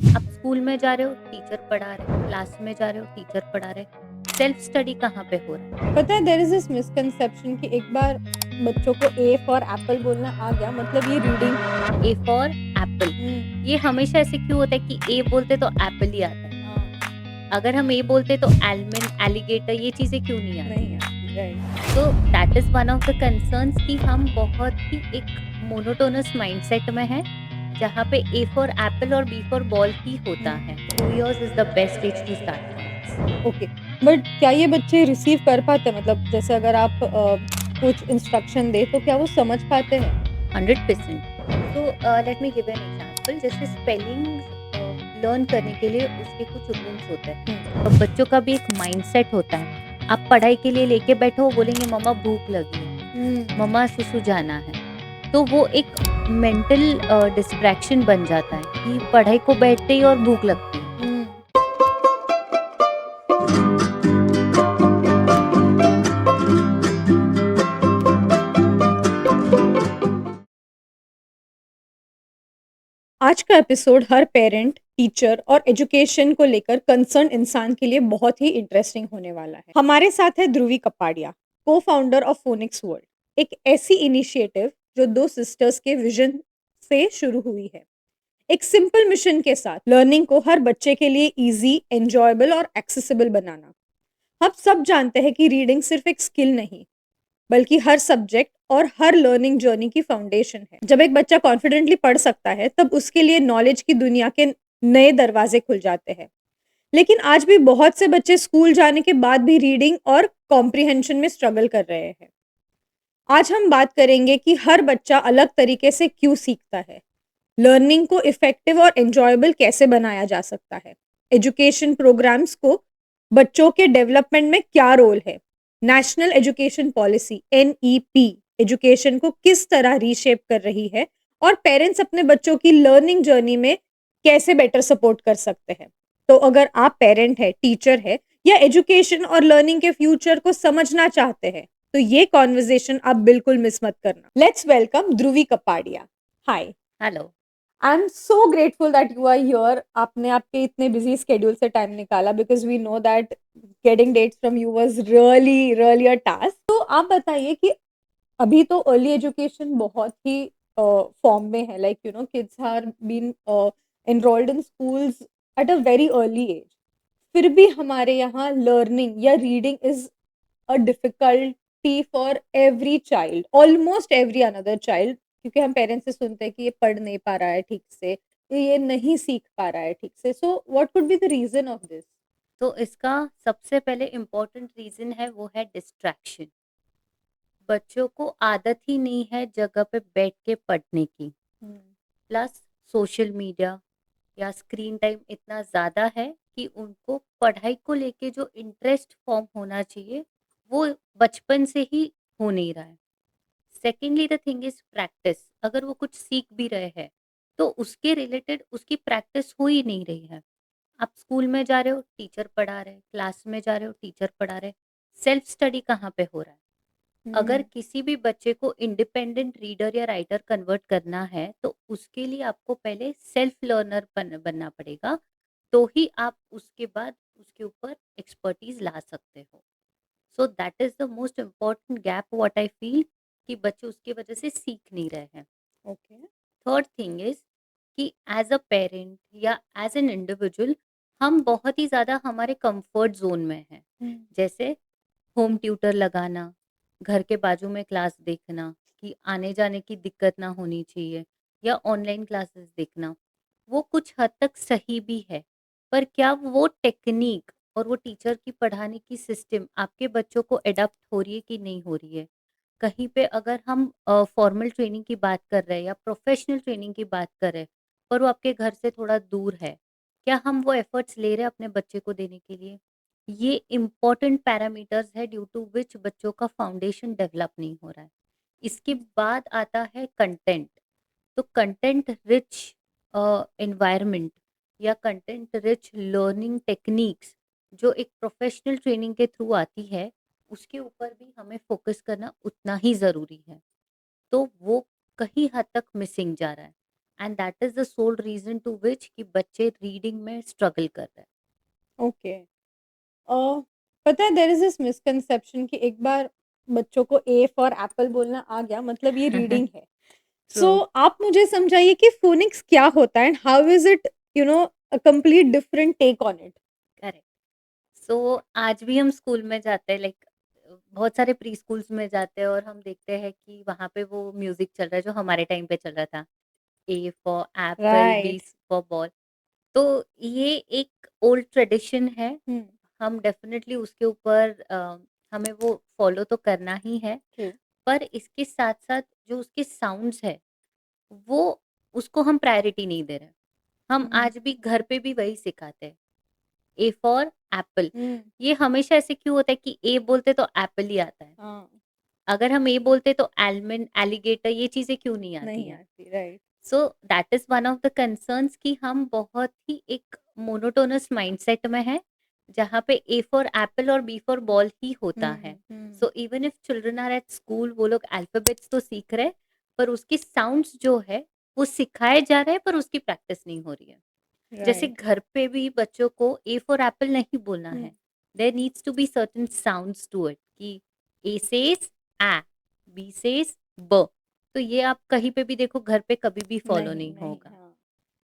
आप स्कूल में जा रहे हो, टीचर पढ़ा रहे, क्लास में जा रहे हो, टीचर पढ़ा रहे, सेल्फ स्टडी कहाँ पे हो रहा है? पता है देयर इज दिस मिसकंसेप्शन कि एक बार बच्चों को ए फॉर एप्पल बोलना आ गया मतलब ये रीडिंग। A for Apple. ये हमेशा ऐसे क्यों होता है कि ए बोलते तो एप्पल ही आता है, अगर हम ए बोलते तो एलमन, एलिगेटर, ये चीजें क्यों नहीं आती? नहीं आती राइट। तो that is one of the concerns कि हम बहुत ही एक मोनोटोनस माइंडसेट में हैं, जहाँ पे ए फॉर एप्पल और बी फॉर बॉल ही होता है। 2 years is the best age to start from. Okay, but क्या ये बच्चे रिसीव कर पाते हैं? मतलब जैसे अगर आप कुछ इंस्ट्रक्शन दे तो क्या वो समझ पाते हैं? 100%। तो late me give an example. जैसे स्पेलिंग लर्न करने के लिए उसके कुछ रूल्स होते हैं, तो बच्चों का भी एक माइंडसेट होता है। आप पढ़ाई के लिए लेके बैठो, वो बोलेंगे मम्मा भूख लगी है, मम्मा सुसु जाना है। तो वो एक मेंटल डिस्ट्रैक्शन बन जाता है कि पढ़ाई को बैठते ही और भूख लगती है। आज का एपिसोड हर पेरेंट, टीचर और एजुकेशन को लेकर कंसर्न इंसान के लिए बहुत ही इंटरेस्टिंग होने वाला है। हमारे साथ है ध्रुवी कपाड़िया, को फाउंडर ऑफ फोनिक्स वर्ल्ड, एक ऐसी इनिशिएटिव जो दो सिस्टर्स के विजन से शुरू हुई है। एक सिंपल मिशन के साथ लर्निंग को हर बच्चे के लिए इजी, एंजॉयबल और एक्सेसिबल बनाना। हम सब जानते हैं कि रीडिंग सिर्फ एक स्किल नहीं, बल्कि हर सब्जेक्ट और हर लर्निंग जर्नी की फाउंडेशन है। जब एक बच्चा कॉन्फिडेंटली पढ़ सकता है, तब उसके लिए नॉलेज की दुनिया के नए दरवाजे खुल जाते हैं। लेकिन आज भी बहुत से बच्चे स्कूल जाने के बाद भी रीडिंग और कॉम्प्रिहेंशन में स्ट्रगल कर रहे हैं। आज हम बात करेंगे कि हर बच्चा अलग तरीके से क्यों सीखता है, लर्निंग को इफेक्टिव और एंजॉयबल कैसे बनाया जा सकता है, एजुकेशन प्रोग्राम्स को बच्चों के डेवलपमेंट में क्या रोल है, national education policy NEP education को किस तरह रीशेप कर रही है, और पेरेंट्स अपने बच्चों की लर्निंग जर्नी में कैसे बेटर सपोर्ट कर सकते हैं। तो अगर आप पेरेंट है, टीचर है या एजुकेशन और लर्निंग के फ्यूचर को समझना चाहते हैं, तो ये कॉन्वर्जेशन आप बिल्कुल मिस मत करना। Let's welcome Dhruvi Kapadia. Hi. Hello. I am so grateful that you are here. आपने आपके इतने बिजी स्केड्यूल से टाइम निकाला, because we know that getting dates from you was really really a task. तो आप बताइए कि अभी तो अर्ली एजुकेशन बहुत ही फॉर्म में है, like you know kids are been enrolled in schools at a very early age. फिर भी हमारे यहाँ लर्निंग या reading is a difficulty for every child, almost every another child, क्योंकि हम पेरेंट्स से सुनते हैं कि ये पढ़ नहीं पा रहा है ठीक से, ये नहीं सीख पा रहा है ठीक से। So what could be the reason of this? तो इसका सबसे पहले इम्पोर्टेंट रीजन है, वो है डिस्ट्रैक्शन। बच्चों को आदत ही नहीं है जगह पे बैठ के पढ़ने की। प्लस सोशल मीडिया या स्क्रीन टाइम इतना ज़्यादा है कि उनको पढ़ाई को लेके जो इंटरेस्ट फॉर्म होना चाहिए, वो बचपन से ही हो नहीं रहा है। Secondly the thing is practice. अगर वो कुछ सीख भी रहे हैं, तो उसके रिलेटेड उसकी प्रैक्टिस हो ही नहीं रही है। आप स्कूल में जा रहे हो, टीचर पढ़ा रहे, क्लास में जा रहे हो, टीचर पढ़ा रहे, सेल्फ स्टडी कहाँ पे हो रहा है? अगर किसी भी बच्चे को इंडिपेंडेंट रीडर या राइटर कन्वर्ट करना है, तो उसके लिए आपको पहले सेल्फ लर्नर बनना पड़ेगा। तो ही आप उसके बाद उसके ऊपर एक्सपर्टीज ला सकते हो। सो that is the most important gap what I feel, कि बच्चे उसकी वजह से सीख नहीं रहे हैं। ओके। थर्ड थिंग इज कि एज अ पेरेंट या एज एन इंडिविजुअल, हम बहुत ही ज़्यादा हमारे कंफर्ट जोन में हैं। जैसे होम ट्यूटर लगाना, घर के बाजू में क्लास देखना कि आने जाने की दिक्कत ना होनी चाहिए, या ऑनलाइन क्लासेस देखना, वो कुछ हद तक सही भी है। पर क्या वो टेक्निक और वो टीचर की पढ़ाने की सिस्टम आपके बच्चों को एडाप्ट हो रही है कि नहीं हो रही है? कहीं पे अगर हम फॉर्मल ट्रेनिंग की बात कर रहे हैं या प्रोफेशनल ट्रेनिंग की बात कर रहे हैं, पर वो आपके घर से थोड़ा दूर है, क्या हम वो एफर्ट्स ले रहे हैं अपने बच्चे को देने के लिए? ये इम्पोर्टेंट पैरामीटर्स है ड्यू टू विच बच्चों का फाउंडेशन डेवलप नहीं हो रहा है। इसके बाद आता है कंटेंट। तो कंटेंट रिच एनवायरनमेंट या कंटेंट रिच लर्निंग टेक्निक्स जो एक प्रोफेशनल ट्रेनिंग के थ्रू आती है, उसके ऊपर भी हमें फोकस करना उतना ही ज़रूरी है। तो वो कहीं हद तक मिसिंग जा रहा है। And that is the sole reason to which कि बच्चे रीडिंग में स्ट्रगल कर रहे हैं। ओके। अ, पता है देयर इज़ दिस मिसकंसेप्शन कि एक बार बच्चों को ए फॉर एप्पल बोलना आ गया मतलब ये रीडिंग है। ट्रू। सो आप मुझे समझाइए कि फोनिक्स क्या होता है and how is it a complete different take on it? Correct. So आज भी हम स्कूल में जाते हैं, लाइक बहुत सारे प्री स्कूल्स में जाते हैं और हम देखते हैं कि वहाँ पे वो म्यूजिक चल रहा है जो हमारे टाइम पे चल रहा था, A for apple, B right. For ball. तो ये एक ओल्ड ट्रेडिशन है, हुँ, हम डेफिनेटली उसके ऊपर हमें वो फॉलो तो करना ही है। ट्रू। पर इसके साथ साथ जो उसके साउंड्स है, वो उसको हम प्रायोरिटी नहीं दे रहे। हम हुँ, आज भी घर पे भी वही सिखाते हैं, ए फॉर एप्पल। हुँ, ये हमेशा ऐसे क्यों होता है कि ए बोलते तो एप्पल ही आता है, हाँ, अगर हम ए बोलते तो एलमंड, एलिगेटर, ये चीजें क्यों नहीं आती नहीं हैं? आती, right. So that is one of the concerns कि हम बहुत ही एक मोनोटोनस माइंडसेट में है, जहाँ पे ए फॉर एप्पल और बी फॉर बॉल ही होता है। Hmm, hmm, so even if children are at school, वो लोग अल्फाबेट्स तो सीख रहे हैं, पर उसके साउंड्स जो है वो सिखाए जा रहे हैं, पर उसकी प्रैक्टिस नहीं हो रही है। जैसे राइट। घर पे भी बच्चों को ए फॉर एप्पल नहीं बोलना हुँ, है, there needs to be certain sounds to it कि A says A, B says ब। तो ये आप कहीं पे भी देखो, घर पे कभी भी फॉलो नहीं, नहीं नहीं, होगा। हाँ।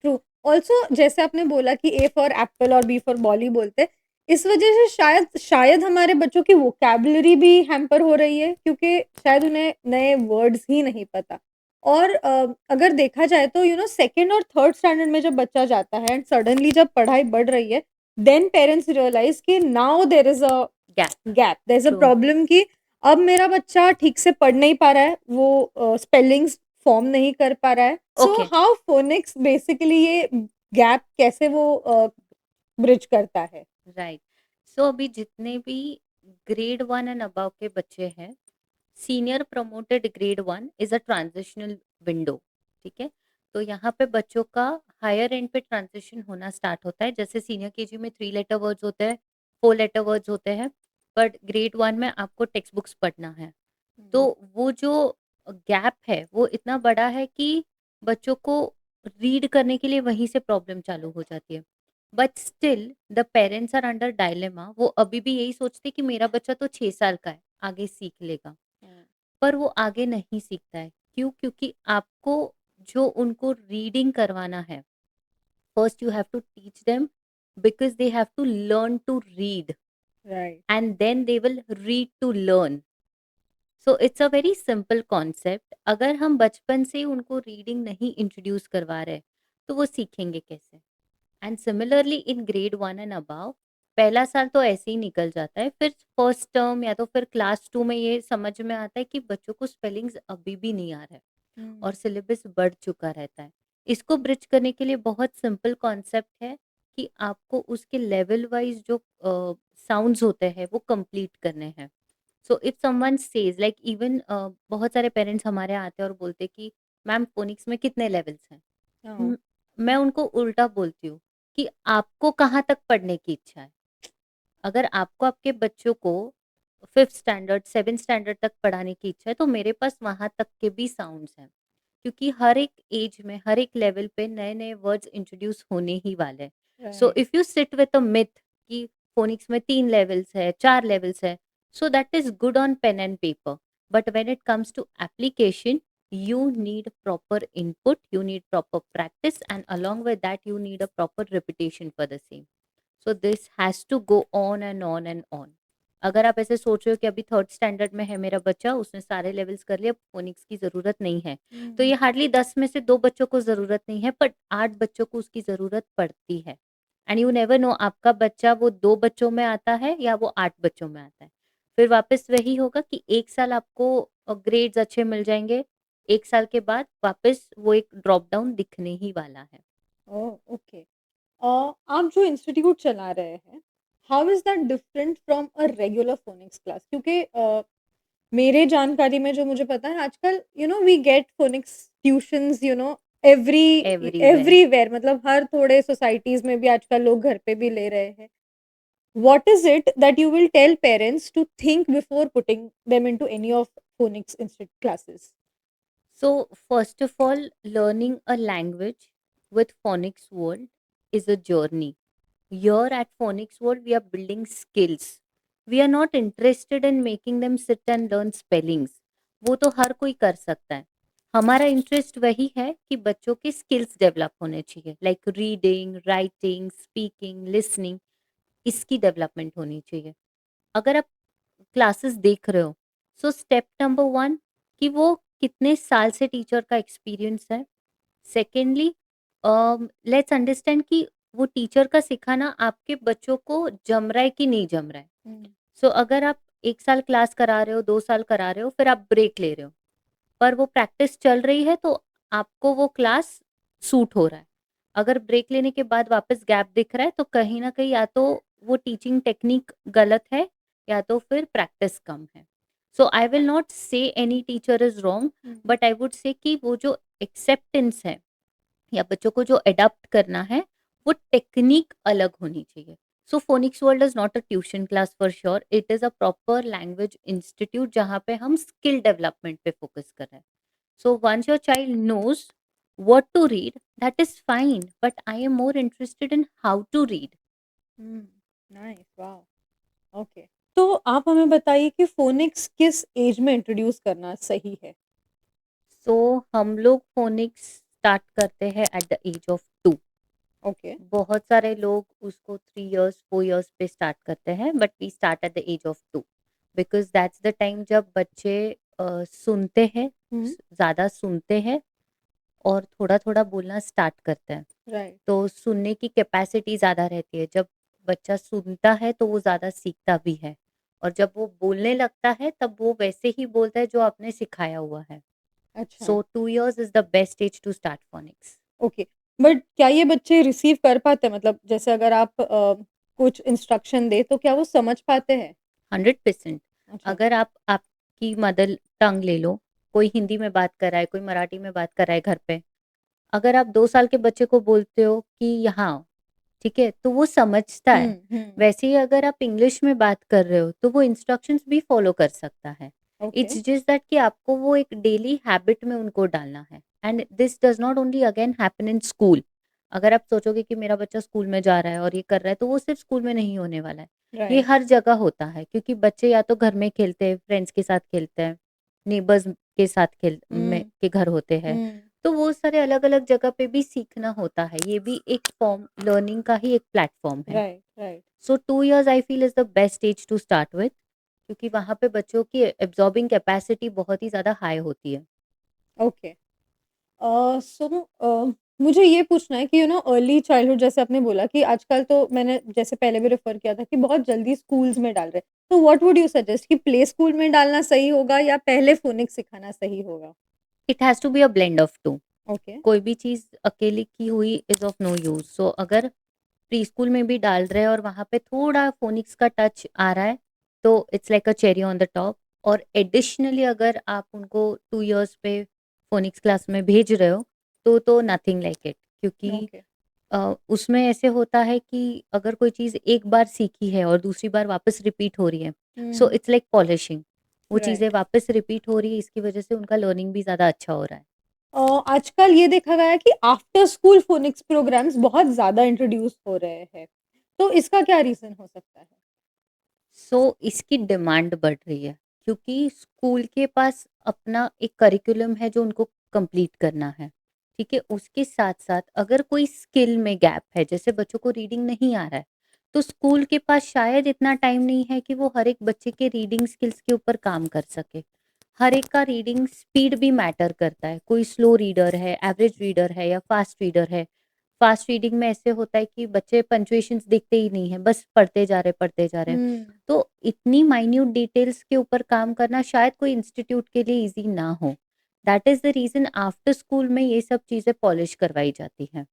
ट्रू। ऑल्सो जैसे आपने बोला कि ए फॉर एप्पल और बी फॉर बॉल ही बोलते हैं, इस वजह से शायद शायद हमारे बच्चों की वोकैब्युलरी भी हैम्पर हो रही है क्योंकि शायद उन्हें नए वर्ड्स ही नहीं पता। और अगर देखा जाए तो सेकंड और थर्ड स्टैंडर्ड में जब बच्चा जाता है एंड सडनली जब पढ़ाई बढ़ रही है, देन पेरेंट्स रियलाइज़ कि now there is a gap. Gap, there is a true. Problem कि अब मेरा बच्चा ठीक से पढ़ नहीं पा रहा है, वो स्पेलिंग्स फॉर्म नहीं कर पा रहा है। So okay. How phoenix basically ये गैप कैसे वो ब्रिज करता है? राइट। सो अभी जितने भी ग्रेड 1 एंड अबव के बच्चे हैं, senior promoted grade 1 is a transitional window. ठीक है। तो यहाँ पे बच्चों का हायर एंड पे ट्रांजिशन होना स्टार्ट होता है। जैसे सीनियर केजी में 3 लेटर वर्ड्स होते हैं, 4 लेटर वर्ड्स होते हैं, बट ग्रेड 1 में आपको टेक्स्ट बुक्स पढ़ना है। तो हुँ, वो जो गैप है वो इतना बड़ा है कि बच्चों को रीड करने के लिए वहीं से प्रॉब्लम चालू हो जाती है। But still the parents are under dilemma, वो अभी भी यही सोचते कि मेरा बच्चा तो 6 साल का है, आगे सीख लेगा। हुँ, पर वो आगे नहीं सीखता है। क्यों? क्योंकि आपको जो उनको रीडिंग करवाना है, first you have to teach them, because they have to learn to read write. And then they will read to learn. So it's a very simple concept. अगर हम बचपन से ही उनको रीडिंग नहीं इंट्रोड्यूस करवा रहे, तो वो सीखेंगे कैसे? And similarly in grade 1 and above, पहला साल तो ऐसे ही निकल जाता है, फिर फर्स्ट टर्म या तो फिर क्लास 2 में ये समझ में आता है कि बच्चों को स्पेलिंग्स अभी भी नहीं आ रहा है हुँ, और सिलेबस बढ़ चुका रहता है। इसको ब्रिज करने के लिए बहुत सिंपल कॉन्सेप्ट है कि आपको उसके लेवल वाइज जो साउंड्स होते हैं वो कंप्लीट करने हैं। So if someone says like even बहुत सारे पेरेंट्स हमारे यहाँ आते हैं और बोलते हैं कि मैम फोनिक्स में कितने लेवल्स हैं? हाँ, म- मैं उनको उल्टा बोलती हूँ कि आपको कहाँ तक पढ़ने की इच्छा है? अगर आपको आपके बच्चों को 5th स्टैंडर्ड, 7th स्टैंडर्ड तक पढ़ाने की इच्छा है, तो मेरे पास वहां तक के भी साउंड्स हैं। क्योंकि हर एक एज में, हर एक लेवल पे नए नए वर्ड्स इंट्रोड्यूस होने ही वाले हैं। So right. If you sit with a myth कि फोनिक्स में 3 लेवल्स है, 4 लेवल्स है, so that is good on pen and paper, but when it comes to application, you need proper input, you need proper practice, and along with that you need a proper repetition for the same. So this has to go on and on and on. अगर आप ऐसे सोच रहे हो कि अभी 3rd standard में है मेरा बच्चा, उसने सारे लेवल्स कर लिए, अब फोनिक्स की जरूरत नहीं है, तो हुँ, ये हार्डली 10 में से 2 बच्चों को जरूरत नहीं है, पर 8 बच्चों को उसकी जरूरत पड़ती है। एंड यू नेवर नो, आपका बच्चा वो 2 बच्चों में आता है या वो 8 बच्चों में आता है। फिर वापस वही होगा कि 1 साल आपको ग्रेड्स अच्छे मिल जाएंगे, 1 साल के बाद वापस वो एक ड्रॉप डाउन दिखने ही वाला है। ओह! ओके। आप जो इंस्टीट्यूट चला रहे हैं, how is that different from a regular phonics class? क्योंकि मेरे जानकारी में जो मुझे पता है आजकल we get phonics tuitions every everywhere. Everywhere, मतलब हर थोड़े सोसाइटीज़ में भी आजकल लोग घर पे भी ले रहे हैं। What is it that you will tell parents to think before putting them into any of phonics institute classes? So, first of all, learning a language with Phonics World is a journey. Here at Phonics World, we are building skills. We are not interested in making them sit and learn spellings. वो तो हर कोई कर सकता है. हमारा interest वही है कि बच्चों के स्किल्स डेवलप होने चाहिए, like reading, writing, speaking, listening. इसकी डेवलपमेंट होनी चाहिए. अगर आप क्लासेस देख रहे हो, सो स्टेप नंबर वन कि वो कितने साल से टीचर का एक्सपीरियंस है. सेकेंडली, लेट्स अंडरस्टैंड कि वो टीचर का सिखाना आपके बच्चों को जम रहा है कि नहीं जम रहा है. सो अगर आप 1 साल क्लास करा रहे हो, 2 साल करा रहे हो, फिर आप ब्रेक ले रहे हो, पर वो प्रैक्टिस चल रही है, तो आपको वो क्लास सूट हो रहा है. अगर ब्रेक लेने के बाद वापस गैप दिख रहा है, तो कहीं ना कहीं या तो वो टीचिंग टेक्निक गलत है, या तो फिर प्रैक्टिस कम है. सो आई विल नॉट से any teacher is wrong, but I would say कि वो जो एक्सेप्टेंस है या बच्चों को जो अडॉप्ट करना है, वो टेक्निक अलग होनी चाहिए. So Phonics World is not a tuition class for sure, it is a proper language institute जहाँ पे हम स्किल डेवलपमेंट पे फोकस कर रहे हैं. So once your child knows what to read, that is fine. But I am more interested in how to read. Nice, wow, okay. तो आप हमें बताइए कि फ़ोनिक्स किस एज में इंट्रोड्यूस करना सही है? So हम लोग phonics स्टार्ट करते हैं at the age of 2. Okay. बहुत सारे लोग उसको 3 इयर्स 4 इयर्स पे स्टार्ट करते हैं, but we start at the age of 2 because that's the time जब बच्चे सुनते हैं, हुँ, ज़्यादा सुनते हैं और थोड़ा थोड़ा बोलना स्टार्ट करते हैं. राइट, तो सुनने की कैपेसिटी ज़्यादा रहती है. जब बच्चा सुनता है तो वो ज़्यादा सीखता भी है, और जब वो बोलने लगता है तब वो वैसे ही बोलता है जो आपने सिखाया हुआ है. अच्छा, so 2 years is the best age to start phonics. Okay. But क्या ये बच्चे रिसीव कर पाते हैं? मतलब जैसे अगर आप कुछ इंस्ट्रक्शन दें तो क्या वो समझ पाते हैं? 100%. अच्छा, अगर आप आपकी मदर टंग ले लो, कोई हिंदी में बात कर रहा है, कोई मराठी में बात कर रहा है घर पे, अगर आप 2 साल के बच्चे को बोलते हो कि यहाँ आओ, ठीक है, तो वो समझता हुँ, है. हुँ, वैसे ही अगर आप इंग्लिश में बात कर रहे हो, तो वो इंस्ट्रक्शंस भी फॉलो कर सकता है. ओके, इट्स जस्ट दैट कि आपको वो एक डेली हैबिट में उनको डालना है. And this does not only again happen in school. अगर आप सोचोगे कि मेरा बच्चा स्कूल में जा रहा है और ये कर रहा है, तो वो सिर्फ स्कूल में नहीं होने वाला है. ये राइट, हर जगह होता है, क्योंकि बच्चे या तो घर में खेलते हैं, फ्रेंड्स के साथ खेलते हैं, नेबर्स के साथ खेल में हुँ, के घर होते हैं, हुँ, तो वो सारे अलग-अलग जगह पे भी सीखना होता है. ये भी एक फॉर्म लर्निंग का ही एक प्लेटफ़ॉर्म है. Right, right, so 2 years I feel is the best age to start with, क्योंकि वहाँ पे बच्चों की एब्ज़ॉर्बिंग कैपेसिटी बहुत ही ज़्यादा हाई होती है. ओके। सो मुझे ये पूछना है कि अर्ली चाइल्डहुड जैसे आपने बोला कि आजकल तो मैंने जैसे पहले भी रेफर किया था कि बहुत जल्दी स्कूल्स में डाल रहे हैं। तो व्हाट वुड यू सजेस्ट कि प्ले स्कूल में डालना सही होगा या पहले फ़ोनिक्स सिखाना सही होगा? It has to be a blend of 2. Okay. कोई भी चीज़ अकेले की हुई is of no use. So अगर प्रीस्कूल में भी डाल रहे हैं और वहाँ पे थोड़ा फ़ोनिक्स का टच आ रहा है, तो it's like a cherry on the top. और एडिशनली अगर आप उनको 2 इयर्स पे फ़ोनिक्स क्लास में भेज रहे हो, तो नथिंग लाइक इट, क्योंकि ओके। उसमें ऐसे होता है कि अगर कोई चीज़ एक बार सीखी है और दूसरी बार वापस रिपीट हो रही है, सो हुँ, इट्स लाइक पॉलिशिंग. वो चीज़ें राइट। वापस रिपीट हो रही है, इसकी वजह से उनका लर्निंग भी ज़्यादा अच्छा हो रहा है. आजकल ये देखा गया है कि आफ्टर स्कूल फ़ोनिक्स प्रोग्राम्स बहुत ज़्यादा इंट्रोड्यूस हो रहे हैं। तो इसका क्या रीज़न हो सकता है? सो इसकी डिमांड बढ़ रही है, क्योंकि स्कूल के पास अपना एक करिकुलम है जो उनको कंप्लीट करना है. ठीक है, उसके साथ साथ अगर कोई स्किल में गैप है, जैसे बच्चों को रीडिंग नहीं आ रहा है, तो स्कूल के पास शायद इतना टाइम नहीं है कि वो हर एक बच्चे के रीडिंग स्किल्स के ऊपर काम कर सके. हर एक का रीडिंग स्पीड भी मैटर करता है. कोई स्लो रीडर है, एवरेज रीडर है, या फास्ट रीडर है. फास्ट रीडिंग में ऐसे होता है कि बच्चे पंक्चुएशंस देखते ही नहीं है, बस पढ़ते जा रहे पढ़ते जा रहे हैं. हुँ, तो इतनी माइन्यूट डिटेल्स के ऊपर काम करना शायद कोई इंस्टीट्यूट के लिए इजी ना हो. That is the reason after school में ये सब चीजें पॉलिश करवाई जाती हैं,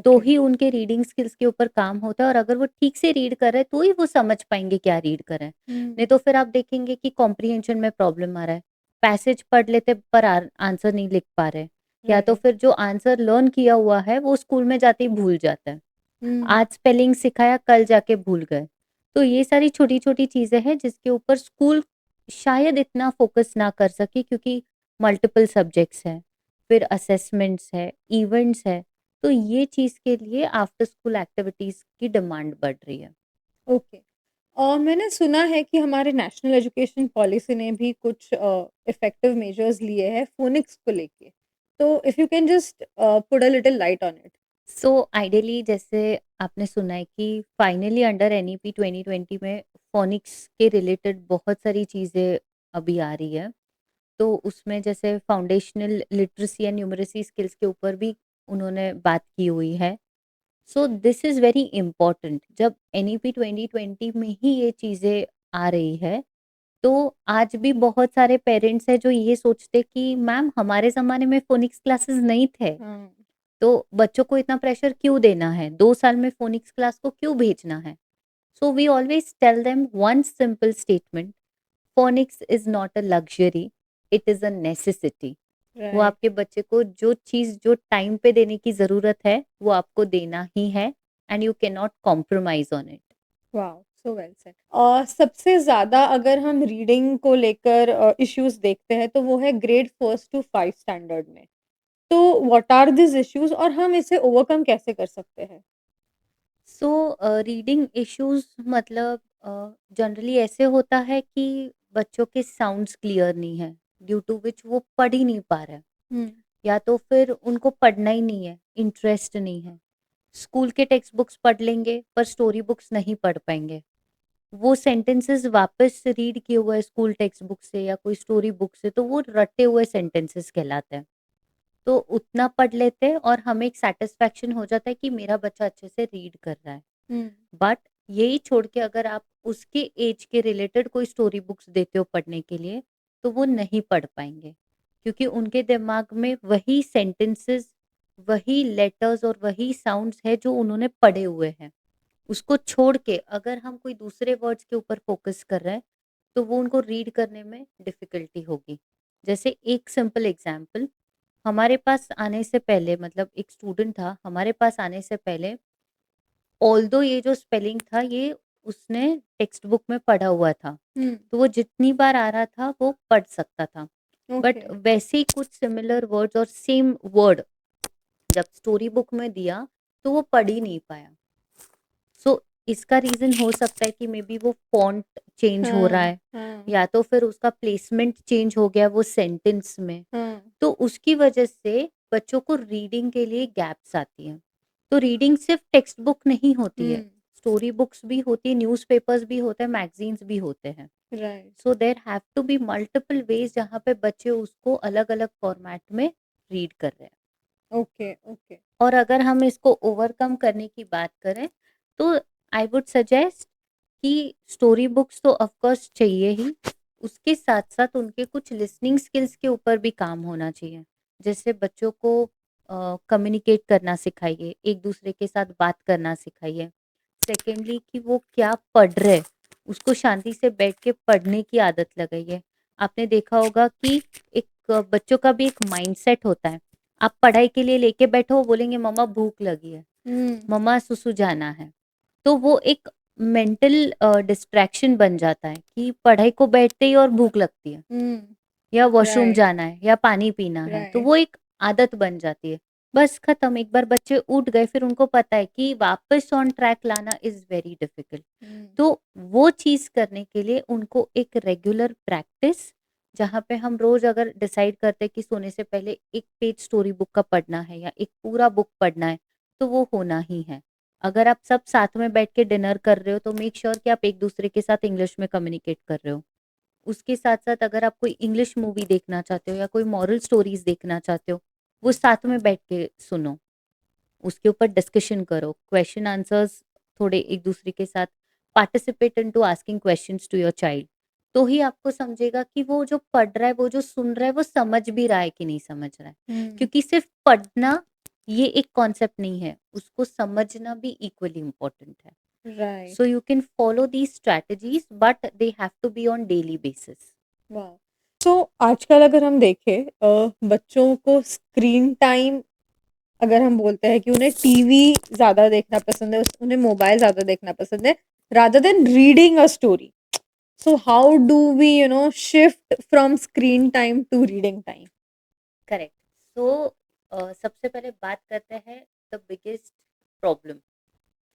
तो ओके। ही उनके रीडिंग स्किल्स के ऊपर काम होता है. और अगर वो ठीक से रीड कर रहे हैं, तो ही वो समझ पाएंगे क्या रीड कर रहे हैं. नहीं हुँ, तो फिर आप देखेंगे कि कॉम्प्रिहेंशन में प्रॉब्लम आ रहा है, पैसेज पढ़ लेते पर आंसर नहीं लिख पा रहे, या तो राइट। फिर जो आंसर लर्न किया हुआ है वो स्कूल में जाते ही भूल जाता है. हुँ, आज स्पेलिंग सिखाया, कल जाके भूल गए. तो ये सारी छोटी छोटी चीजें हैं जिसके ऊपर स्कूल शायद इतना फोकस ना कर सके, क्योंकि मल्टीपल सब्जेक्ट्स हैं, फिर असेसमेंट्स है, इवेंट्स है, तो ये चीज़ के लिए आफ्टर स्कूल एक्टिविटीज़ की डिमांड बढ़ रही है। ओके। और मैंने सुना है कि हमारे नेशनल एजुकेशन पॉलिसी ने भी कुछ इफ़ेक्टिव मेजर्स लिए हैं फ़ोनिक्स को लेके। तो if you can just put a little light on it. So ideally जैसे आपने सुना है कि फाइनली अंडर एनईपी 2020 में फ़ोनिक्स के रिलेटेड बहुत सारी चीज़ें अभी आ रही है। तो उसमें जैसे foundational literacy and numeracy skills के ऊपर भी उन्होंने बात की हुई है। So this is very important. जब एनईपी 2020 में ही ये चीज़ें आ रही है, तो आज भी बहुत सारे पेरेंट्स हैं जो ये सोचते कि मैम हमारे ज़माने में फ़ोनिक्स क्लासेस नहीं थे, हाँ। तो बच्चों को इतना प्रेशर क्यों देना है? 2 साल में फ़ोनिक्स क्लास को क्यों भेजना है? So we always tell them one simple statement, phonics is not a luxury, it is a necessity. वो राइट। आपके बच्चे को जो चीज़ जो टाइम पे देने की ज़रूरत है, वो आपको देना ही है and you can not compromise on it. Wow! So well said. और सबसे ज़्यादा अगर हम रीडिंग को लेकर इश्यूज़ देखते हैं तो वो है ग्रेड 1 टू 5 स्टैंडर्ड में। तो व्हाट आर दीज़ इश्यूज़ और हम इसे ओवरकम कैसे कर सकते हैं? सो रीडिंग इश्यूज़ मतलब जनरली ऐसे होता है कि बच्चों के साउंड्स क्लियर नहीं है, ड्यू टू व्हिच वो पढ़ ही नहीं पा रहे हैं, हुँ। या तो फिर उनको पढ़ना ही नहीं है, इंटरेस्ट नहीं है। स्कूल के टेक्स्ट बुक्स पढ़ लेंगे पर स्टोरी बुक्स नहीं पढ़ पाएँगे। वो सेंटेंसेस वापस रीड किए हुए स्कूल टेक्स्ट बुक से या कोई स्टोरी बुक से, तो वो रटे हुए सेंटेंसेस कहलाते हैं। तो उतना पढ़ लेते हैं और हमें एक सैटिस्फैक्शन हो जाता है कि मेरा बच्चा अच्छे से रीड कर रहा है। हुँ। बट यही छोड़ के अगर आप उसके एज के रिलेटेड कोई स्टोरी बुक्स देते हो पढ़ने के लिए, तो वो नहीं पढ़ पाएँगे। क्योंकि उनके दिमाग में वही सेंटेंसेस, वही लेटर्स और वही साउंड्स है जो उन्होंने पढ़े हुए हैं। उसको छोड़ के अगर हम कोई दूसरे वर्ड्स के ऊपर फ़ोकस कर रहे हैं, तो वो उनको रीड करने में डिफ़िकल्टी होगी। जैसे एक सिंपल एग्ज़ाम्पल, हमारे पास आने से पहले मतलब एक स्टूडेंट था, हमारे पास आने से पहले ऑल्दो ये जो स्पेलिंग था ये उसने टेक्स्ट बुक में पढ़ा हुआ था। हुँ। तो वो जितनी बार आ रहा था वो पढ़ सकता था। ओके। बट वैसे ही कुछ सिमिलर वर्ड्स और सेम वर्ड जब स्टोरी बुक में दिया, तो वो पढ़ ही नहीं पाया। सो इसका रीज़न हो सकता है कि मे बी वो फ़ॉन्ट चेंज हो रहा हाँ, है, हाँ, या तो फिर उसका प्लेसमेंट चेंज हो गया वो सेंटेंस में। हाँ। तो उसकी वजह से बच्चों को रीडिंग के लिए गैप्स आती हैं। तो रीडिंग सिर्फ़ टेक्स्ट बुक नहीं होती है, हुँ। स्टोरी बुक्स भी होती है, न्यूज़पेपर्स भी होते हैं, मैगज़ीन्स भी होते हैं। Right. So there have to be multiple ways जहाँ पे बच्चे उसको अलग-अलग फ़ॉर्मेट में रीड कर रहे हैं। Okay, okay. और अगर हम इसको ओवरकम करने की बात करें, तो आई वुड सजेस्ट कि स्टोरी बुक्स तो ऑफ कोर्स चाहिए ही, उसके साथ-साथ उनके कुछ लिसनिंग स्किल्स के ऊपर भी काम होना चाहिए। जैसे बच्चों को कम्युनिकेट करना सिखाइए, एक-दूसरे के साथ बात करना सिखाइए। सेकेंडली कि वो क्या पढ़ रहे, उसको शांति से बैठ के पढ़ने की आदत लगाइए। आपने देखा होगा कि एक बच्चों का भी एक माइंडसेट होता है। आप पढ़ाई के लिए लेके बैठो, वो बोलेंगे मम्मा भूख लगी है, हुँ। मम्मा सुसु जाना है। तो वो एक मेंटल डिस्ट्रैक्शन बन जाता है कि पढ़ाई को बैठते ही और भूख लगती है, हुँ। या वॉशरूम राइट, जाना है या पानी पीना है, तो राइट। वो एक आदत बन जाती है। बस खत्म, एक बार बच्चे उठ गए फिर उनको पता है कि वापस ऑन ट्रैक लाना इज़ वेरी डिफिकल्ट। हुँ। तो वो चीज़ करने के लिए उनको एक रेगुलर प्रैक्टिस, जहाँ पे हम रोज़ अगर डिसाइड करते हैं कि सोने से पहले 1 पेज स्टोरी बुक का पढ़ना है या एक पूरा बुक पढ़ना है, तो वो होना ही है। अगर आप सब साथ में बैठ के डिनर कर रहे हो, तो मेक श्योर कि आप एक-दूसरे के साथ इंग्लिश में कम्युनिकेट कर रहे हो। उसके साथ-साथ अगर आप कोई इंग्लिश मूवी देखना चाहते हो या कोई मॉरल स्टोरीज़ देखना चाहते हो, वो साथ में बैठ के सुनो। उसके ऊपर डिस्कशन करो, क्वेश्चन आंसर्स थोड़े एक-दूसरे के साथ participate into asking questions to your child. तो ही आपको समझेगा कि वो जो पढ़ रहा है, वो जो सुन रहा है, वो समझ भी रहा है कि नहीं समझ रहा है। हुँ। क्योंकि सिर्फ पढ़ना ये एक कॉन्सेप्ट नहीं है, उसको समझना भी इक्वली इम्पोर्टेंट है। So right. you can follow these strategies, but they have to be on daily basis. वाह! तो आजकल अगर हम देखें बच्चों को स्क्रीन टाइम अगर हम बोलते हैं कि उन्हें टीवी ज़्यादा देखना पसंद है, उन्हें मोबाइल ज़्यादा देखना पसंद है, rather than reading a story. So how do we, shift from screen time to reading time? Correct. So सबसे पहले बात करते हैं द बिगेस्ट प्रॉब्लम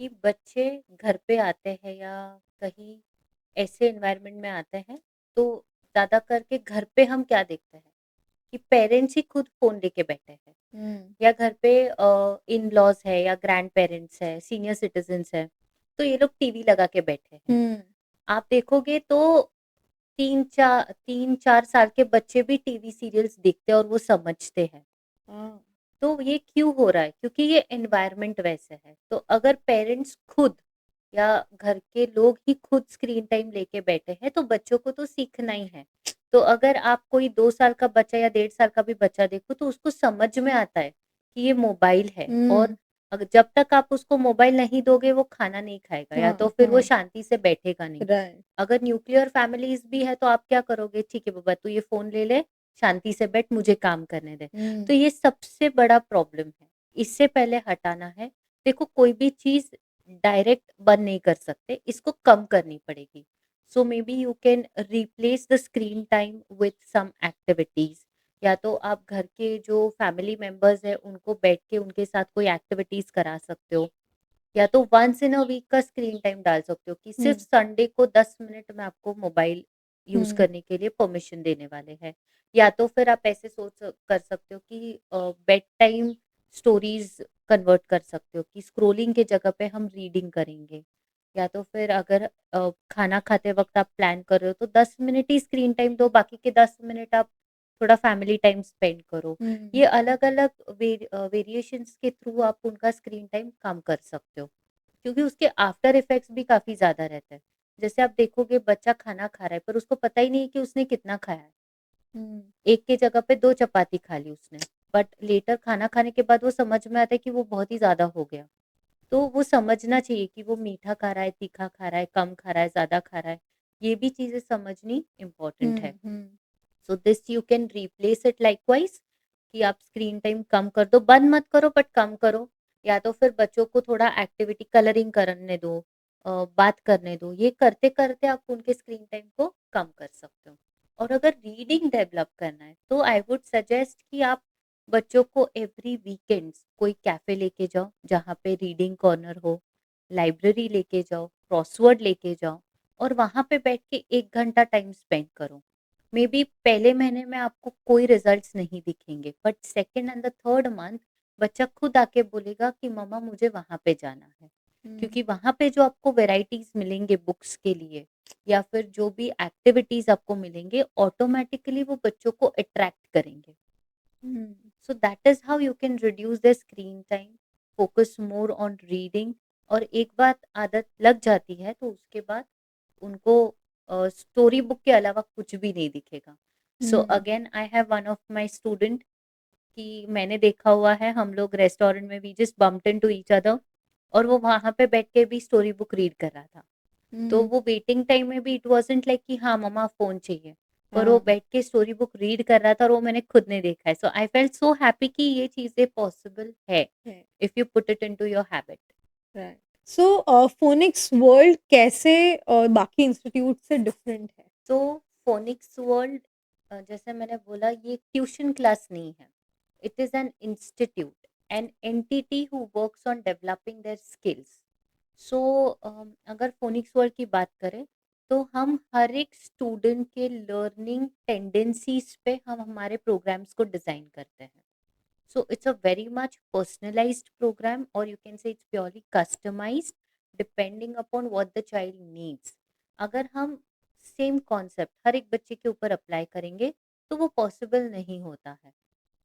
कि बच्चे घर पे आते हैं या कहीं ऐसे एनवायरनमेंट में आते हैं, तो ज़्यादा करके घर पे हम क्या देखते हैं कि पेरेंट्स ही खुद फ़ोन लेके बैठे हैं, हुँ, या घर पे इन लॉज है या ग्रैंड पेरेंट्स है, सीनियर सिटीजन्स है, तो ये लोग टीवी लगा के बैठे हैं। हुँ, आप देखोगे तो 3-4 साल के बच्चे भी टीवी सीरियल्स देखते हैं और वो समझते हैं। हाँ, तो ये क्यों हो रहा है? क्योंकि ये एनवायरनमेंट वैसे है। तो अगर पेरेंट्स खुद या घर के लोग ही खुद स्क्रीन टाइम लेके बैठे हैं, तो बच्चों को तो सीखना ही है। तो अगर आप कोई 2 साल का बच्चा या 1.5 साल का भी बच्चा देखो, तो उसको समझ में आता है कि ये मोबाइल है, और हुँ, जब तक आप उसको मोबाइल नहीं दोगे, वो खाना नहीं खाएगा, या तो हाँ, फिर वो हाँ, शांति से बैठेगा नहीं। राइट, अगर न्यूक्लियर फैमिलीज़ भी है, तो आप क्या करोगे? ठीक है बाबा, तू ये फ़ोन ले ले, शांति से बैठ, मुझे काम करने दे। हुँ, तो ये सबसे बड़ा प्रॉब्लम है, इससे पहले हटाना है। देखो, कोई भी चीज़ डायरेक्ट बंद नहीं कर सकते, इसको कम करनी पड़ेगी। So maybe you can replace the screen time with some activities, या तो आप घर के जो फैमिली मेंबर्स हैं, उनको बैठ के उनके साथ कोई एक्टिविटीज़ करा सकते हो, या तो वंस इन अ वीक का स्क्रीन टाइम डाल सकते हो कि सिर्फ हुँ, संडे को 10 मिनट में आपको मोबाइल यूज हुँ, करने के लिए परमिशन देने वाले हैं। या तो फिर आप ऐसे कर सकते हो कि बेड टाइम स्टोरीज कन्वर्ट कर सकते हो कि स्क्रोलिंग के जगह पे हम रीडिंग करेंगे। या तो फिर अगर खाना खाते वक्त आप प्लान कर रहे हो, तो 10 मिनट ही स्क्रीन टाइम दो, बाकी के 10 मिनट आप थोड़ा फैमिली टाइम स्पेंड करो। हुँ, ये अलग अलग वेरिएशंस के थ्रू आप उनका स्क्रीन टाइम कम कर सकते हो, क्योंकि उसके आफ्टर इफेक्ट्स भी काफी ज्यादा रहते हैं। जैसे आप देखोगे, बच्चा खाना खा रहा है पर उसको पता ही नहीं कि उसने कितना खाया है। हुँ, एक की जगह पे 2 चपाती खा ली उसने, बट लेटर खाना खाने के बाद वो समझ में आता है कि वो बहुत ही ज़्यादा हो गया। तो वो समझना चाहिए कि वो मीठा खा रहा है, तीखा खा रहा है, कम खा रहा है, ज़्यादा खा रहा है। ये भी चीज़ें समझनी इम्पोर्टेंट है। Hmm, hmm, so this you can replace it likewise कि आप स्क्रीन टाइम कम कर दो, बंद मत करो बट कम करो। या तो फिर बच्चों को थोड़ा एक्टिविटी कलरिंग करने दो, बात करने दो। ये करते-करते आप उनके स्क्रीन टाइम को कम कर सकते हो। और अगर रीडिंग डेवलप करना है, तो आई वुड सजेस्ट कि आप बच्चों को एवरी वीकेंड्स कोई कैफ़े लेके जाओ, जहाँ पे रीडिंग कॉर्नर हो, लाइब्रेरी लेके जाओ, क्रॉसवर्ड लेके जाओ, और वहाँ पे बैठ के 1 घंटा टाइम स्पेंड करो। मे बी पहले महीने में आपको कोई रिजल्ट्स नहीं दिखेंगे, but second and the third month बच्चा खुद आके बोलेगा कि मम्मा मुझे वहाँ पे जाना है। हुँ, क्योंकि वहाँ पे जो आपको वैराइटीज मिलेंगे बुक्स के लिए, या फिर जो भी एक्टिविटीज आपको मिलेंगे, ऑटोमेटिकली वो बच्चों को अट्रैक्ट करेंगे। Hmm, so that is how you can reduce the screen time, focus more on reading. और एक बात आदत लग जाती है, तो उसके बाद उनको स्टोरी बुक के अलावा कुछ भी नहीं दिखेगा। So hmm, again I have one of my student कि मैंने देखा हुआ है, हम लोग रेस्टोरेंट में we just bumped into each other, और वो वहां पे बैठ के भी स्टोरी बुक रीड कर रहा था। तो हुँ, वो वेटिंग टाइम में भी इट वाज़न्ट लाइक कि हाँ मम्मा फोन चाहिए, पर वो हाँ, बैठ के स्टोरी बुक रीड कर रहा था, और वो मैंने खुद ने देखा है। सो आई फेल्ट सो हैप्पी कि ये चीजें पॉसिबल है है, if you put it into your habit. Right. So Phonics World कैसे बाकी इंस्टीट्यूट से डिफरेंट है? तो फोनिक्स वर्ल्ड, जैसे मैंने बोला, ये ट्यूशन क्लास नहीं है। It is an institute, an entity who works on developing their skills. So अगर फोनिक्स वर्ल्ड की बात करें, तो हम हर एक स्टूडेंट के लर्निंग टेंडेंसीज पे हम हमारे प्रोग्राम्स को डिजाइन करते हैं। So it's a very much personalized program, or you can say it's purely customized depending upon what the child needs. अगर हम सेम कॉन्सेप्ट हर एक बच्चे के ऊपर अप्लाई करेंगे, तो वो पॉसिबल नहीं होता है।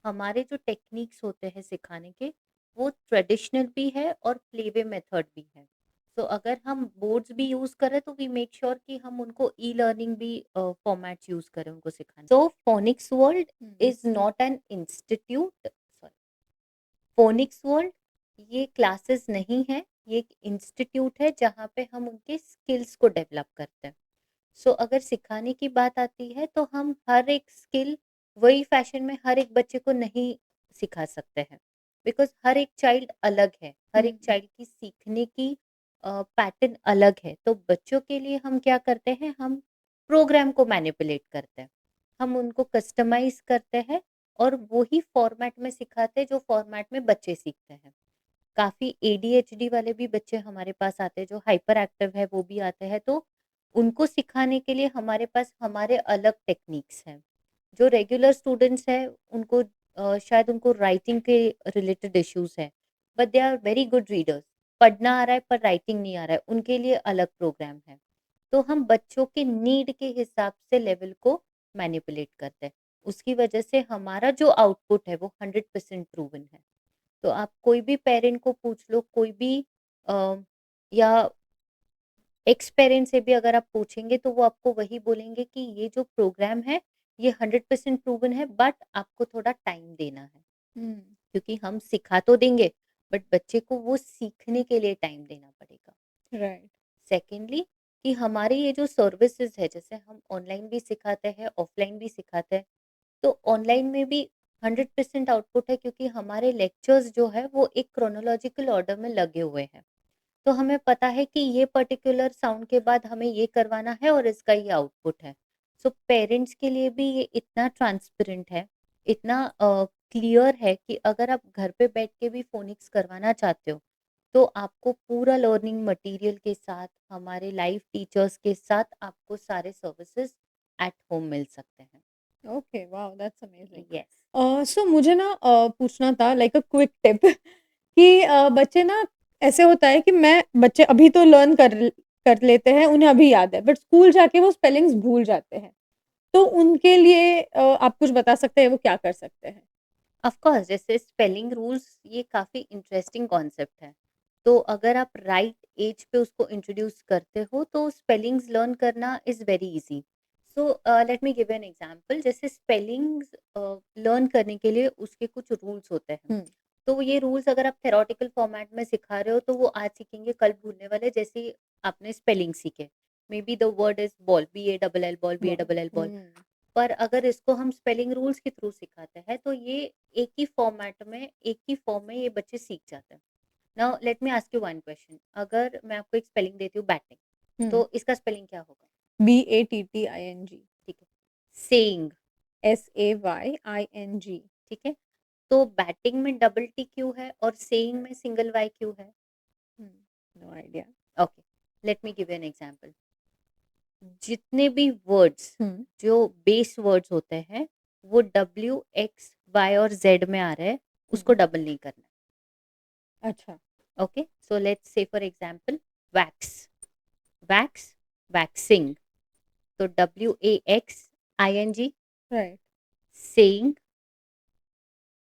हमारे जो टेक्निक्स होते हैं सिखाने के, वो ट्रेडिशनल भी है और प्लेवे मेथड भी है। तो अगर हम बोर्ड्स भी यूज करें, तो वी मेक श्योर कि हम उनको ई लर्निंग भी फॉर्मेट्स यूज करें उनको सिखाने। तो phoenix world hmm, is not an institute, phoenix world ये क्लासेस नहीं है, ये एक इंस्टीट्यूट है जहाँ पे हम उनके स्किल्स को डेवलप करते हैं। सो अगर सिखाने की बात आती है, तो हम हर एक स्किल वही फैशन में हर एक बच्चे को नहीं सिखा सकते हैं, बिकॉज हर एक चाइल्ड अलग है, हर एक हुँ, चाइल्ड की सीखने की पैटर्न अलग है। तो बच्चों के लिए हम क्या करते हैं, हम प्रोग्राम को मैनिपुलेट करते हैं। हम उनको कस्टमाइज़ करते हैं और वही फॉर्मेट में सिखाते हैं जो फॉर्मेट में बच्चे सीखते हैं। काफ़ी एडीएचडी वाले भी बच्चे हमारे पास आते हैं, जो हाइपर एक्टिव है वो भी आते हैं, तो उनको सिखाने के लिए हमारे पास हमारे अलग टेक्निक्स हैं। जो रेगुलर स्टूडेंट्स हैं उनको शायद उनको राइटिंग के रिलेटेड इश्यूज़ हैं, but they are very good readers. पढ़ना आ रहा है पर राइटिंग नहीं आ रहा है, उनके लिए अलग प्रोग्राम है। तो हम बच्चों के नीड के हिसाब से लेवल को मैनिपुलेट करते हैं। उसकी वजह से हमारा जो आउटपुट है वो 100% प्रूवन है। तो आप कोई भी पेरेंट को पूछ लो, कोई भी अ, या एक्स पेरेंट से भी अगर आप पूछेंगे तो वो आपको वही बोलेंगे कि ये जो प्रोग्राम है ये 100% प्रूवन है, बट आपको थोड़ा टाइम देना है। हुँ, क्योंकि हम सिखा तो देंगे बट बच्चे को वो सीखने के लिए टाइम देना पड़ेगा। राइट। सेकेंडली, कि हमारी ये जो सर्विसेज है, जैसे हम ऑनलाइन भी सिखाते हैं ऑफलाइन भी सिखाते हैं, तो ऑनलाइन में भी 100% आउटपुट है, क्योंकि हमारे लेक्चर्स जो है वो एक क्रोनोलॉजिकल ऑर्डर में लगे हुए हैं। तो हमें पता है कि ये पर्टिकुलर साउंड के बाद हमें ये करवाना है और इसका ये आउटपुट है। सो पेरेंट्स के लिए भी ये इतना ट्रांसपेरेंट है, इतना क्लियर है कि अगर आप घर पे बैठ के भी फोनिक्स करवाना चाहते हो तो आपको पूरा लर्निंग मटेरियल के साथ, हमारे लाइव टीचर्स के साथ आपको सारे सर्विसेज एट होम मिल सकते हैं। Okay, wow that's amazing. Yes. So मुझे ना पूछना था लाइक अ क्विक टिप कि बच्चे ना ऐसे होता है कि मैं बच्चे अभी तो लर्न कर लेते हैं, उन्हें अभी याद है, बट स्कूल जाके वो स्पेलिंग्स भूल जाते हैं। तो उनके लिए आप कुछ बता सकते हैं वो क्या कर सकते हैं? ऑफ कोर्स, जैसे स्पेलिंग रूल्स ये काफ़ी इंटरेस्टिंग कॉन्सेप्ट है। तो अगर आप राइट एज पे उसको इंट्रोड्यूस करते हो तो स्पेलिंग्स लर्न करना is very easy. So let me give an example. जैसे स्पेलिंग्स लर्न करने के लिए उसके कुछ रूल्स होते हैं। हुँ, तो ये रूल्स अगर आप थेरोटिकल फॉर्मेट में सिखा रहे हो तो वो आज सीखेंगे कल भूलने वाले, जैसे ही आपने स्पेलिंग सीखे। Maybe the word is ball, B A double L ball, B A double L ball. Hmm, पर अगर इसको हम स्पेलिंग रूल्स के थ्रू सिखाते हैं तो ये एक ही फॉर्मेट में, एक ही फॉर्म में ये बच्चे सीख जाते हैं। Now let me ask you one question. अगर मैं आपको एक स्पेलिंग देती हूँ बैटिंग, हुँ। तो इसका स्पेलिंग क्या होगा? BATTING, ठीक है। सेइंग। SAYING। ठीक है। तो बैटिंग में डबल टी क्यों है और सेइंग में सिंगल वाई क्यों है? Hmm, no idea. Okay, let me give you an example. जितने भी वर्ड्स हुँ, जो बेस वर्ड्स होते हैं वो डब्ल्यू एक्स वाई और जेड में आ रहे हैं, उसको हुँ, डबल नहीं करना। अच्छा, okay, so let's say for example wax, wax, waxing. तो WAXING। राइट, सेइंग,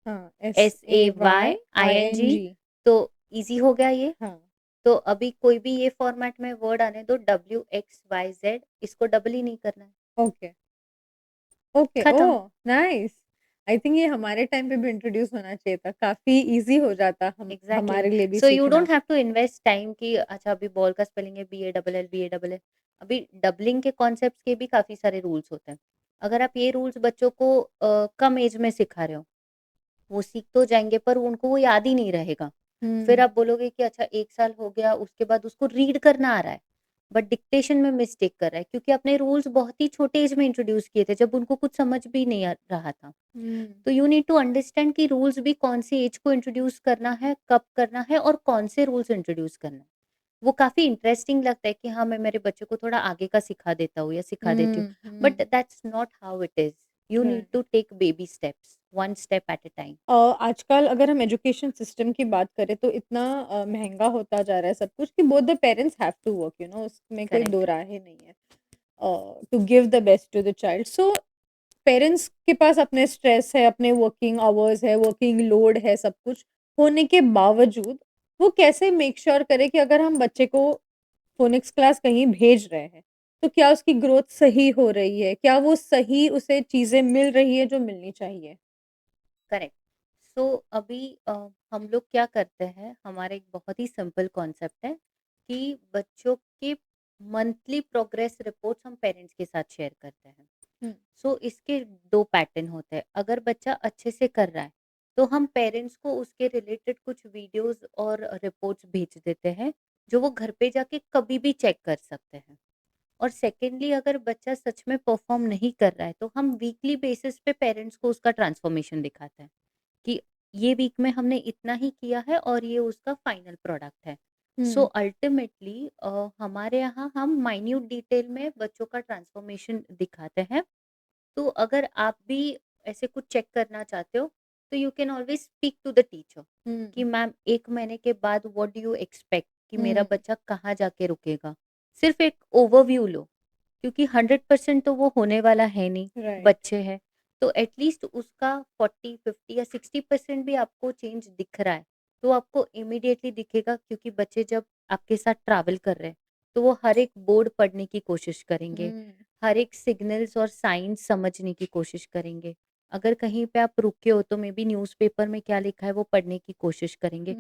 हाँ, SAYING। SAYING, तो इजी हो गया ये। हाँ, तो अभी कोई भी ये फॉर्मेट में वर्ड आने दो, WXYZ, इसको डबल ही नहीं करना है। ओके, ओके, खत्म। ओह! नाइस। आई थिंक ये हमारे टाइम पे भी इंट्रोड्यूस होना चाहिए था, काफ़ी ईज़ी हो जाता हम एग्जैक्टली। हमारे लिए भी सो यू सीखना। Don't have to invest time कि अच्छा अभी बॉल का स्पेलिंग है BALL, BALL। अभी डबलिंग के कॉन्सेप्ट के भी काफी सारे रूल्स होते हैं। अगर आप ये रूल्स बच्चों को कम एज में सिखा रहे हो, वो सीख तो जाएंगे पर उनको वो याद ही नहीं रहेगा। फिर हुँ, आप बोलोगे कि अच्छा 1 साल हो गया, उसके बाद उसको रीड करना आ रहा है बट डिक्टेशन में मिस्टेक कर रहा है, क्योंकि अपने रूल्स बहुत ही छोटे एज में इंट्रोड्यूस किए थे जब उनको कुछ समझ भी नहीं आ रहा था। हुँ, तो यू नीड टू अंडरस्टैंड कि रूल्स भी कौन सी एज को इंट्रोड्यूस करना है, कब करना है और कौन से रूल्स इंट्रोड्यूस करना है। वो काफ़ी इंटरेस्टिंग लगता है कि हाँ, मैं मेरे बच्चे को थोड़ा आगे का सिखा देता हूँ या सिखा देती हूँ। Hmm, but hmm, that's not how it is. You need right. To take baby steps, one step at a time. आजकल अगर हम एजुकेशन सिस्टम की बात करें तो इतना महँगा होता जा रहा है सब कुछ कि both the parents have to work, उसमें कोई दो करेक्ट। राय नहीं है। To give the best to the child. So parents के पास अपने स्ट्रेस है, अपने वर्किंग आवर्स है, वर्किंग लोड है, सब कुछ होने के बावजूद वो कैसे मेक श्योर करें कि अगर हम बच्चे को फ़ोनिक्स क्लास कहीं भेज रहे हैं, तो क्या उसकी ग्रोथ सही हो रही है? क्या वो सही उसे चीज़ें मिल रही है जो मिलनी चाहिए? करेक्ट। सो अभी हम लोग क्या करते हैं, हमारा एक बहुत ही सिंपल कॉन्सेप्ट है कि बच्चों के मंथली प्रोग्रेस रिपोर्ट्स हम पेरेंट्स के साथ शेयर करते हैं। हुँ, सो इसके दो पैटर्न होते हैं। अगर बच्चा अच्छे से कर रहा है तो हम पेरेंट्स को उसके रिलेटेड कुछ वीडियोस और रिपोर्ट्स भेज देते हैं जो वो घर पे जाके कभी भी चेक कर सकते हैं। और सेकेंडली अगर बच्चा सच में परफॉर्म नहीं कर रहा है तो हम वीकली बेसिस पे पेरेंट्स को उसका ट्रांसफॉर्मेशन दिखाते हैं कि ये वीक में हमने इतना ही किया है और ये उसका फाइनल प्रोडक्ट है। सो अल्टीमेटली हमारे यहाँ हम माइन्यूट डिटेल में बच्चों का ट्रांसफॉर्मेशन दिखाते हैं। तो अगर आप भी ऐसे कुछ चेक करना चाहते हो तो you can always speak to the teacher कि मैम 1 महीने के बाद व्हाट डू यू एक्सपेक्ट कि मेरा बच्चा कहाँ जाके रुकेगा। सिर्फ एक ओवरव्यू लो, क्योंकि 100% तो वो होने वाला है नहीं, राइट। बच्चे हैं। तो एटलीस्ट उसका 40 50 या 60% भी आपको चेंज दिख रहा है तो आपको इमिडिएटली दिखेगा, क्योंकि बच्चे जब आपके साथ ट्रैवल कर रहे हैं तो वो हर एक बोर्ड पढ़ने की कोशिश करेंगे, हर एक सिग्नल्स और साइंस समझने की कोशिश करेंगे। अगर कहीं पे आप रुके हो तो मे बी न्यूज़पेपर में क्या लिखा है वो पढ़ने की कोशिश करेंगे।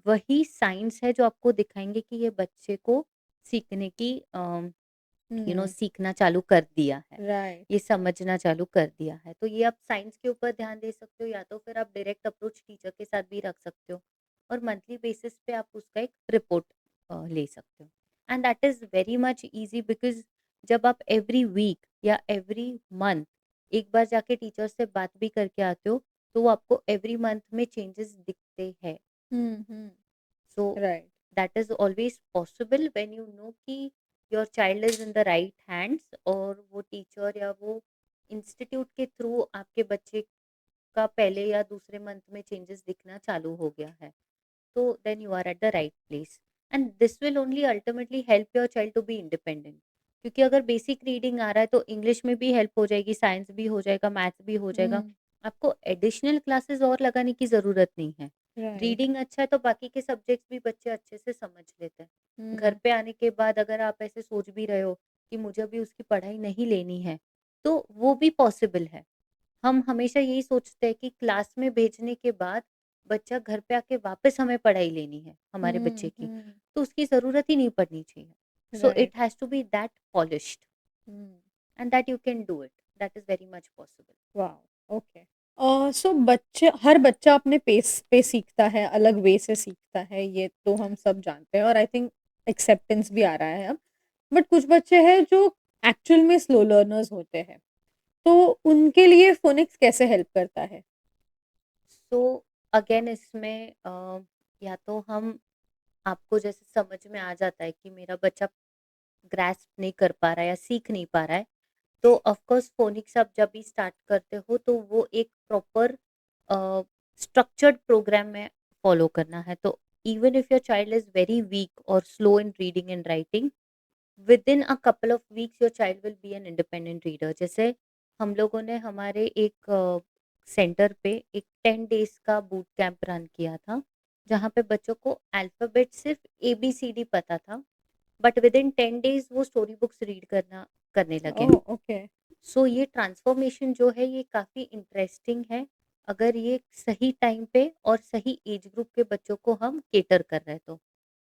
वही साइंस है जो आपको दिखाएंगे कि ये बच्चे को सीखने की सीखना चालू कर दिया है, राइट। ये समझना चालू कर दिया है। तो ये आप साइंस के ऊपर ध्यान दे सकते हो या तो फिर आप डायरेक्ट अप्रोच टीचर के साथ भी रख सकते हो और मंथली बेसिस पे आप उसका एक रिपोर्ट ले सकते हो। And that is very much easy because जब आप एवरी वीक या एवरी मंथ एक बार जाके टीचर से बात भी करके आते हो तो वो आपको एवरी मंथ में चेंजेस दिखते हैं। So right. That is always possible when you know कि your child is in the right hands और वो टीचर या वो इंस्टीट्यूट के थ्रू आपके बच्चे का पहले या दूसरे मंथ में चेंजेस दिखना चालू हो गया है, तो then you are at the right place and this will only ultimately help your child to be independent. क्योंकि अगर बेसिक रीडिंग आ रहा है तो इंग्लिश में भी हेल्प हो जाएगी, साइंस भी हो जाएगा, मैथ्स भी हो जाएगा। आपको एडिशनल क्लासेस और लगाने की ज़रूरत नहीं है। राइट। रीडिंग अच्छा है तो बाकी के सब्जेक्ट्स भी बच्चे अच्छे से समझ लेते हैं। घर पे आने के बाद अगर आप ऐसे सोच भी रहे हो कि मुझे अभी उसकी पढ़ाई नहीं लेनी है तो वो भी पॉसिबल है। हम हमेशा यही सोचते हैं कि क्लास में भेजने के बाद बच्चा घर पे आके वापस हमें पढ़ाई लेनी है हमारे बच्चे की, तो उसकी ज़रूरत ही नहीं पड़नी चाहिए। So right. It has to be that polished and that you can do it, that is very much possible. Wow! Okay. So बच्चे हर बच्चा अपने पेस पे सीखता है, अलग वे से सीखता है, ये तो हम सब जानते हैं और आई थिंक एक्सेप्टेंस भी आ रहा है अब। बट कुछ बच्चे हैं जो एक्चुअल में स्लो लर्नर्स होते हैं, तो उनके लिए फ़ोनिक्स कैसे हेल्प करता है? सो अगेन इसमें या तो हम आपको जैसे समझ में आ जाता है कि मेरा बच्चा ग्रैस्प नहीं कर पा रहा है या सीख नहीं पा रहा है, तो ऑफ कोर्स फोनिक्स आप जब भी स्टार्ट करते हो तो वो एक प्रॉपर स्ट्रक्चर्ड प्रोग्राम में फॉलो करना है। तो even if your child is very weak और slow in reading and writing, within a couple of weeks your child will be an independent reader. जैसे हम लोगों ने हमारे एक सेंटर पे एक 10 डेज का बूट कैंप रन किया था, जहाँ पे बच्चों को अल्फाबेट सिर्फ ABCD पता था, बट विद इन 10 डेज वो स्टोरी बुक्स रीड करना करने लगे। ओह! ओके। सो ये ट्रांसफॉर्मेशन जो है ये काफ़ी इंटरेस्टिंग है, अगर ये सही टाइम पे और सही एज ग्रुप के बच्चों को हम केटर कर रहे हैं तो।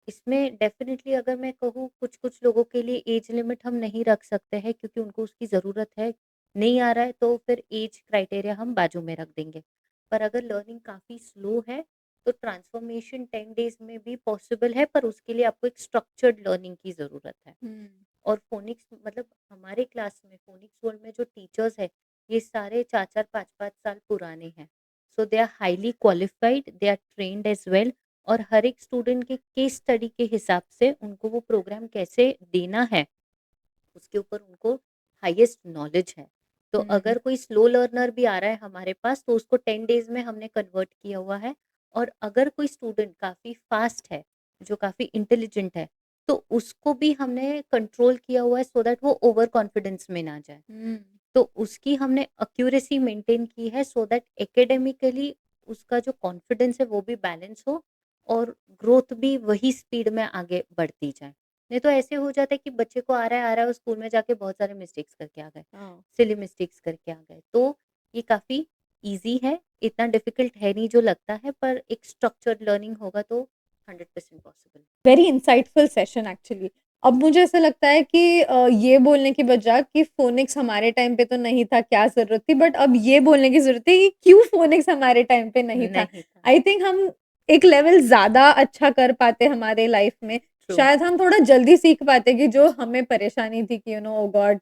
इसमें डेफ़िनेटली अगर मैं कहूँ कुछ-कुछ लोगों के लिए एज लिमिट हम नहीं रख सकते हैं क्योंकि उनको उसकी ज़रूरत है, नहीं आ रहा है तो फिर एज क्राइटेरिया हम बाजू में रख देंगे। पर अगर लर्निंग काफ़ी स्लो है, तो ट्रांसफ़ॉर्मेशन 10 डेज़ में भी पॉसिबल है, पर उसके लिए आपको एक स्ट्रक्चर्ड लर्निंग की ज़रूरत है। और फ़ोनिक्स मतलब हमारे क्लास में फ़ोनिक्स वर्ल्ड में जो टीचर्स हैं, ये सारे 4-4 5-5 साल पुराने हैं। So they are highly qualified, they are trained as well और हर एक स्टूडेंट के केस स्टडी के हिसाब से उनको वो प्रोग्राम कैसे देना है, उसके ऊपर उनको हाईएस्ट नॉलेज है। तो अगर कोई स्लो लर्नर भी आ रहा है हमारे पास तो उसको 10 डेज़ में हमने कन्वर्ट किया हुआ है और अगर कोई स्टूडेंट काफ़ी फास्ट है, जो काफ़ी इंटेलिजेंट है, तो उसको भी हमने कंट्रोल किया हुआ है सो दैट वो ओवर कॉन्फिडेंस में ना जाए। तो उसकी हमने एक्यूरेसी मेंटेन की है सो दैट एकेडमिकली उसका जो कॉन्फिडेंस है वो भी बैलेंस हो और ग्रोथ भी वही स्पीड में आगे बढ़ती जाए। नहीं तो ऐसे हो जाता है कि बच्चे को आ रहा है और स्कूल में जाके बहुत सारे मिस्टेक्स करके आ गए, हाँ। सिली मिस्टेक्स करके आ गए। तो ये काफ़ी ईज़ी है, इतना डिफ़िकल्ट है नहीं जो लगता है, पर एक स्ट्रक्चर्ड लर्निंग होगा तो 100% possible. Very insightful session actually. अब मुझे ऐसा लगता है कि ये बोलने की बजाय कि फ़ोनिक्स हमारे टाइम पे तो नहीं था, क्या ज़रूरत थी? बट अब ये बोलने की ज़रूरत है कि क्यों फ़ोनिक्स हमारे टाइम पे नहीं था? नहीं था। आई थिंक हम एक लेवल ज़्यादा अच्छा कर पाते हमारे लाइफ़ में ट्रू। शायद हम थोड़ा जल्दी सीख पाते कि जो हमें परेशानी थी कि ओह गॉड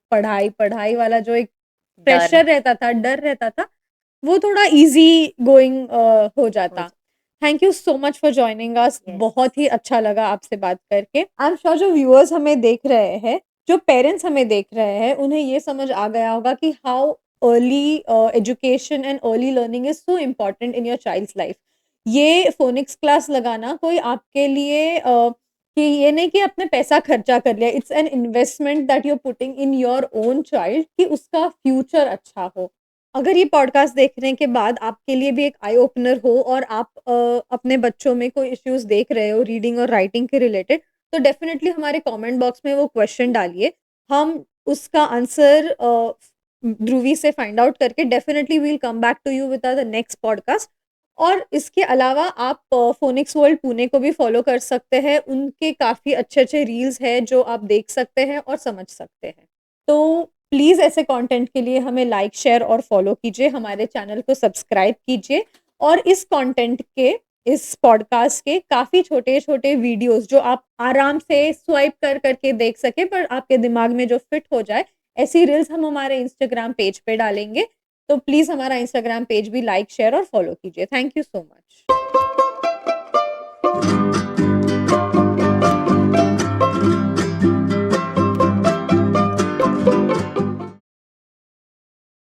पढ़ाई वाला जो एक डर प्रेशर रहता था, डर रहता था, वो थोड़ा ईज़ी गोइंग हो हो जाता। जा thank you so much for joining us. Yes, बहुत ही अच्छा लगा आपसे बात करके। आई एम श्योर जो व्यूअर्स हमें देख रहे हैं, जो पेरेंट्स हमें देख रहे हैं, उन्हें ये समझ आ गया होगा कि how early education and early learning is so important in your child's life. ये फ़ोनिक्स क्लास लगाना कोई आपके लिए कि ये नहीं कि आपने पैसा खर्चा कर लिया, it's an investment that you are putting in your own child कि उसका फ्यूचर अच्छा हो। अगर ये पॉडकास्ट देखने के बाद आपके लिए भी एक आई ओपनर हो और आप अपने बच्चों में कोई इश्यूज़ देख रहे हो रीडिंग और राइटिंग के रिलेटेड, तो डेफ़िनेटली हमारे कमेंट बॉक्स में वो क्वेश्चन डालिए। हम उसका आंसर ध्रुवी से फाइंड आउट करके definitely we will come back to you with the next podcast. और इसके अलावा आप फ़ोनिक्स वर्ल्ड पुणे को भी फ़ॉलो कर सकते हैं। उनके काफ़ी अच्छे-अच्छे रील्स हैं जो आप देख सकते हैं और समझ सकते हैं। तो प्लीज़ ऐसे कंटेंट के लिए हमें लाइक, शेयर और फ़ॉलो कीजिए। हमारे चैनल को सब्सक्राइब कीजिए और इस कंटेंट के, इस पॉडकास्ट के काफ़ी छोटे-छोटे वीडियोज़ जो आप आराम से स्वाइप कर के देख सकें पर आपके दिमाग में जो फिट हो जाए, ऐसी रील्स हम हमारे इंस्टाग्राम पेज पे डालेंगे। तो प्लीज़ हमारा इंस्टाग्राम पेज भी लाइक, शेयर और फ़ॉलो कीजिए। Thank you so much.